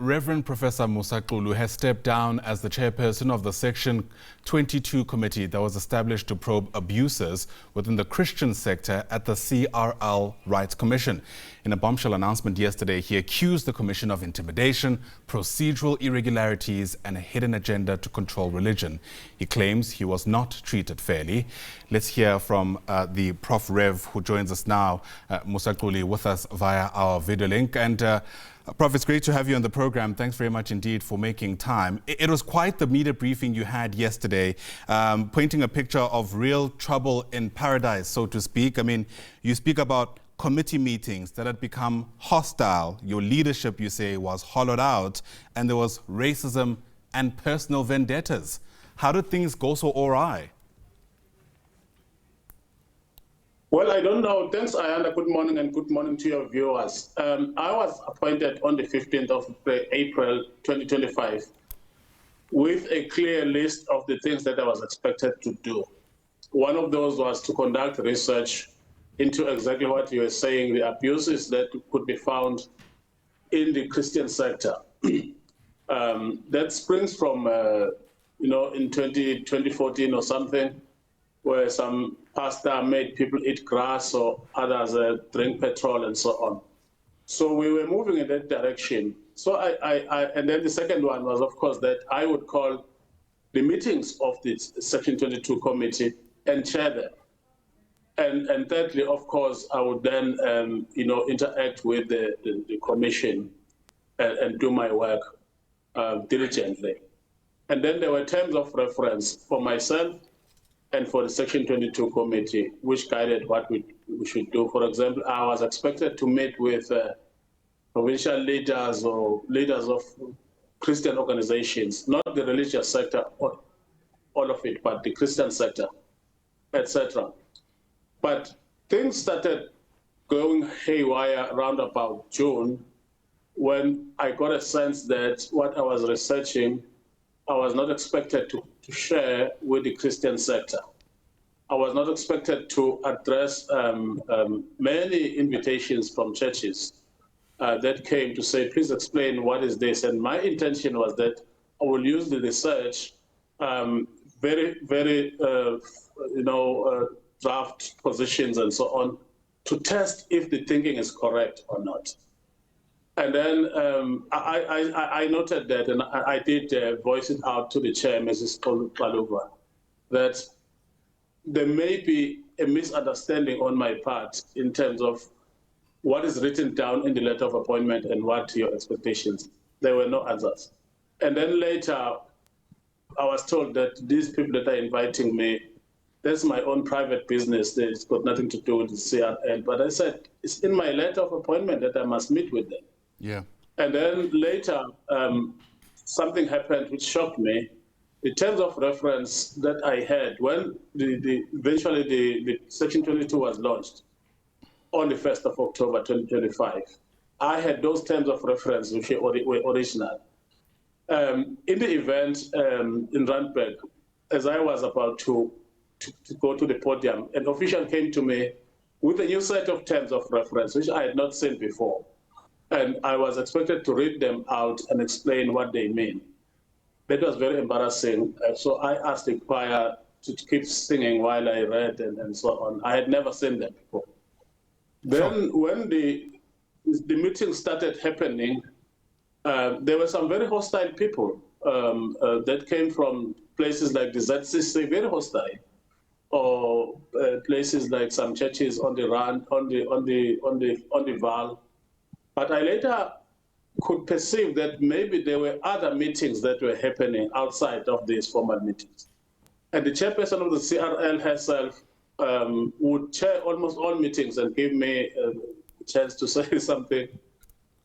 Reverend Professor Musa Xulu has stepped down as the chairperson of the Section 22 committee that was established to probe abuses within the Christian sector at the CRL Rights Commission. In a bombshell announcement yesterday, he accused the commission of intimidation, procedural irregularities, and a hidden agenda to control religion. He claims he was not treated fairly. Let's hear from the Prof Rev who joins us now, Musa Xulu, with us via our video link. And Prof, it's great to have you on the program. Thanks very much indeed for making time. It was quite the media briefing you had yesterday, painting a picture of real trouble in paradise, so to speak. I mean, you speak about committee meetings that had become hostile. Your leadership, you say, was hollowed out, and there was racism and personal vendettas. How did things go so awry? Well, I don't know. Thanks, Ayanda. Good morning, and good morning to your viewers. I was appointed on the 15th of April 2025 with a clear list of the things that I was expected to do. One of those was to conduct research into exactly what you were saying, the abuses that could be found in the Christian sector. That springs from, in 2014 or something, where some pastor made people eat grass or others drink petrol and so on. So we were moving in that direction. So and then the second one was, of course, that I would call the meetings of the Section 22 committee and chair them. And thirdly, of course, I would then, interact with the commission and do my work diligently. And then there were terms of reference for myself and for the Section 22 committee, which guided what we should do. For example, I was expected to meet with provincial leaders or leaders of Christian organizations, not the religious sector, all of it, but the Christian sector, etc. But things started going haywire around about June, when I got a sense that what I was researching, I was not expected to share with the Christian sector. I was not expected to address many invitations from churches that came to say, please explain what is this. And my intention was that I will use the research, very draft positions and so on, to test if the thinking is correct or not. And then I noted that, and I did voice it out to the chair, Mrs. Xulu, that there may be a misunderstanding on my part in terms of what is written down in the letter of appointment and what your expectations. There were no answers. And then later, I was told that these people that are inviting me, that's my own private business. It's got nothing to do with the CRL. But I said, it's in my letter of appointment that I must meet with them. Yeah. And then later, something happened which shocked me. The terms of reference that I had when eventually the Section 22 was launched on the 1st of October 2025, I had those terms of reference which were original. In the event in Randburg, as I was about to go to the podium, an official came to me with a new set of terms of reference, which I had not seen before. And I was expected to read them out and explain what they mean. That was very embarrassing. So I asked the choir to keep singing while I read and so on. I had never seen them before. Then when the meeting started happening, there were some very hostile people that came from places like the ZCC, very hostile, or places like some churches on the Rand, on the Val. But I later could perceive that maybe there were other meetings that were happening outside of these formal meetings. And the chairperson of the CRL herself would chair almost all meetings and give me a chance to say something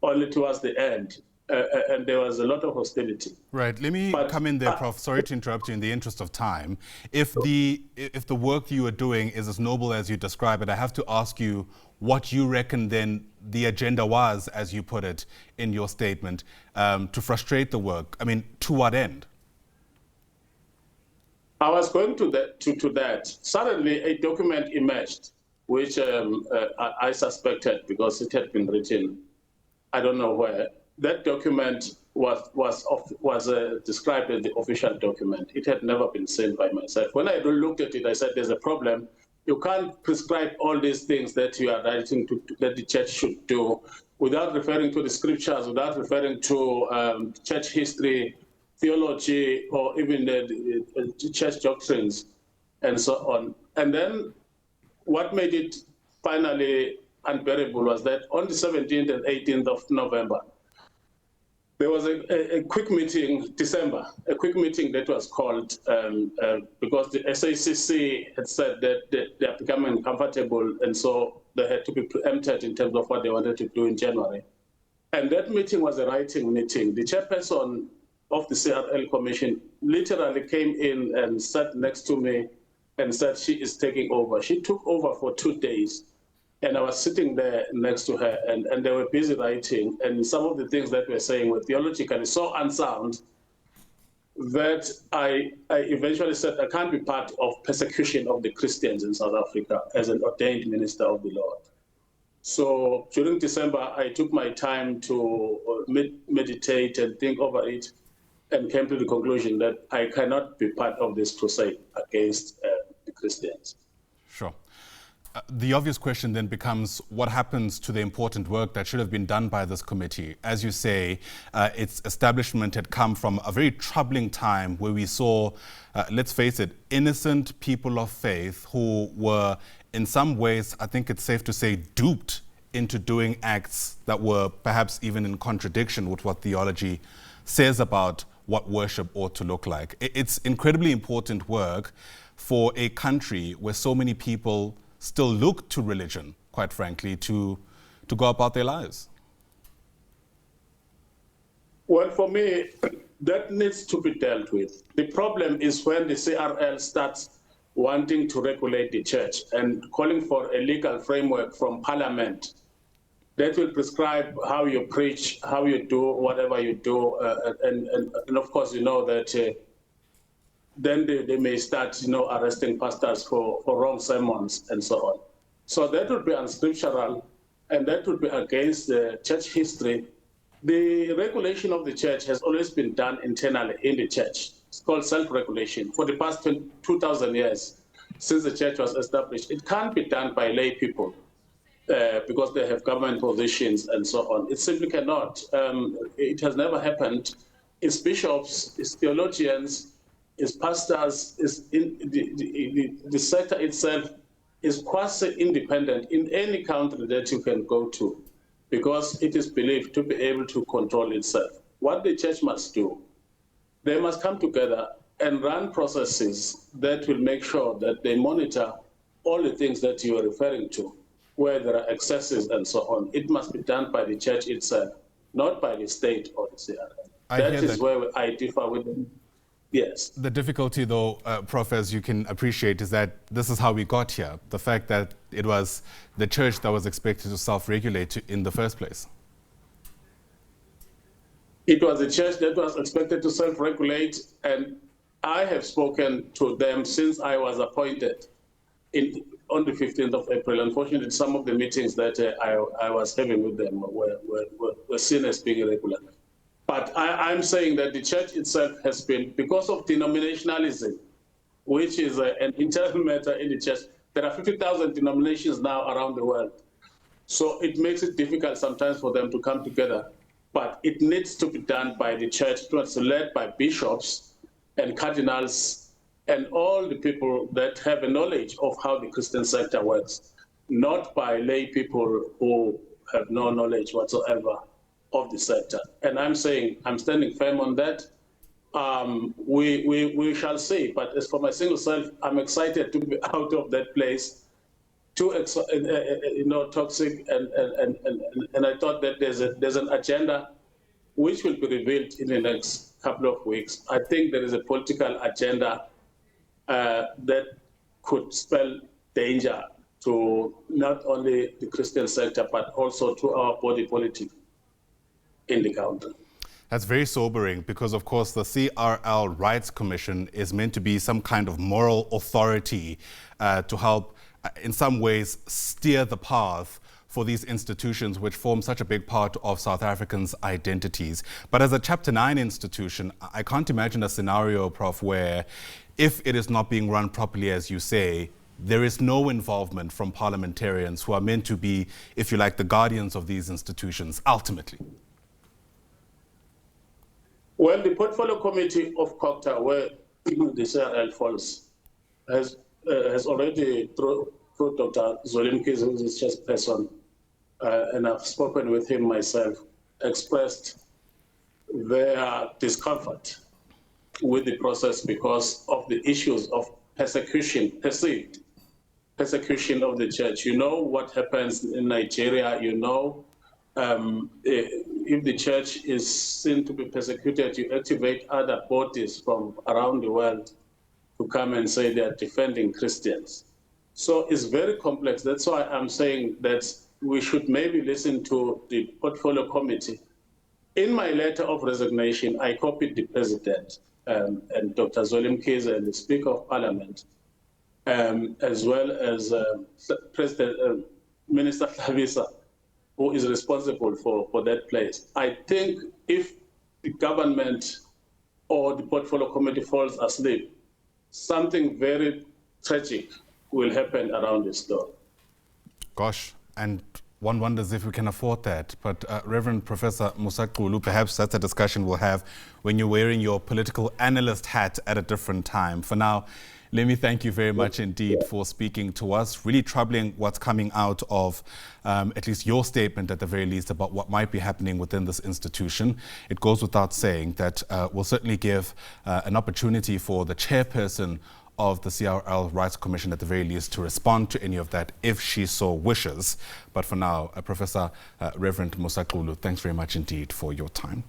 only towards the end. And there was a lot of hostility. Right. Let me come in there, Prof. Sorry to interrupt you in the interest of time. If the work you are doing is as noble as you describe it, I have to ask you what you reckon then the agenda was, as you put it in your statement, to frustrate the work. I mean, to what end? I was going to that. Suddenly, a document emerged, which I suspected because it had been written, I don't know where. That document was described as the official document. It had never been seen by myself. When I looked at it, I said, there's a problem. You can't prescribe all these things that you are writing that the church should do without referring to the scriptures, without referring to church history, theology, or even the church doctrines, and so on. And then what made it finally unbearable was that on the 17th and 18th of November, there was a quick meeting, December, a quick meeting that was called because the SABC had said that they are becoming uncomfortable, and so they had to be preempted in terms of what they wanted to do in January. And that meeting was a writing meeting. The chairperson of the CRL Commission literally came in and sat next to me and said she is taking over. She took over for 2 days. And I was sitting there next to her, and they were busy writing, and some of the things that we're saying were theologically so unsound that I eventually said I can't be part of persecution of the Christians in South Africa as an ordained minister of the Lord. So during December, I took my time to meditate and think over it, and came to the conclusion that I cannot be part of this crusade against the Christians. Sure. The obvious question then becomes, what happens to the important work that should have been done by this committee? As you say, its establishment had come from a very troubling time where we saw, let's face it, innocent people of faith who were in some ways, I think it's safe to say, duped into doing acts that were perhaps even in contradiction with what theology says about what worship ought to look like. It's incredibly important work for a country where so many people still look to religion, quite frankly, to go about their lives? Well, for me, that needs to be dealt with. The problem is when the CRL starts wanting to regulate the church and calling for a legal framework from Parliament that will prescribe how you preach, how you do whatever you do, and of course, you know that then they may start, arresting pastors for wrong sermons and so on. So that would be unscriptural, and that would be against the church history. The regulation of the church has always been done internally in the church. It's called self-regulation. For the past 2,000 years, since the church was established, it can't be done by lay people because they have government positions and so on. It simply cannot. It has never happened. It's bishops, it's theologians, is pastors, is the sector itself is quasi-independent in any country that you can go to, because it is believed to be able to control itself. What the church must do, they must come together and run processes that will make sure that they monitor all the things that you are referring to, where there are excesses and so on. It must be done by the church itself, not by the state or the CRL. That is where I differ with them. Yes. The difficulty, though, Prof, as you can appreciate, is that this is how we got here. The fact that it was the church that was expected to self-regulate in the first place. It was the church that was expected to self-regulate, and I have spoken to them since I was appointed on the 15th of April. Unfortunately, some of the meetings that I was having with them were seen as being irregular. But I'm saying that the church itself has been, because of denominationalism, which is an internal matter in the church. There are 50,000 denominations now around the world. So it makes it difficult sometimes for them to come together. But it needs to be done by the church. It was led by bishops and cardinals and all the people that have a knowledge of how the Christen sector works, not by lay people who have no knowledge whatsoever of the sector. And I'm saying, I'm standing firm on that. We shall see. But as for my single self, I'm excited to be out of that place, too toxic. And I thought that there's an agenda which will be revealed in the next couple of weeks. I think there is a political agenda that could spell danger to not only the Christian sector, but also to our body politic in the country. That's very sobering because, of course, the CRL Rights Commission is meant to be some kind of moral authority to help, in some ways, steer the path for these institutions which form such a big part of South Africans' identities. But as a Chapter 9 institution, I can't imagine a scenario, Prof, where if it is not being run properly, as you say, there is no involvement from parliamentarians who are meant to be, if you like, the guardians of these institutions, ultimately. Well, the portfolio committee of COCTA, where the CRL falls, has already, through Dr. Zolimkis, who is the chairperson, and I've spoken with him myself, expressed their discomfort with the process because of the issues of persecution, perceived persecution of the church. You know what happens in Nigeria, you know, if the church is seen to be persecuted, you activate other bodies from around the world to come and say they are defending Christians. So it's very complex. That's why I'm saying that we should maybe listen to the portfolio committee. In my letter of resignation, I copied the president and Dr. Zolimkis and the Speaker of Parliament, as well as President Minister Thabisa, who is responsible for that place. I think if the government or the portfolio committee falls asleep, something very tragic will happen around this door. Gosh, and one wonders if we can afford that. But Reverend Professor Musa Xulu, perhaps that's a discussion we'll have when you're wearing your political analyst hat at a different time. For now, let me thank you very much indeed for speaking to us. Really troubling what's coming out of at least your statement at the very least about what might be happening within this institution. It goes without saying that we'll certainly give an opportunity for the chairperson of the CRL Rights Commission at the very least to respond to any of that if she so wishes. But for now, Professor Reverend Musa Xulu, thanks very much indeed for your time.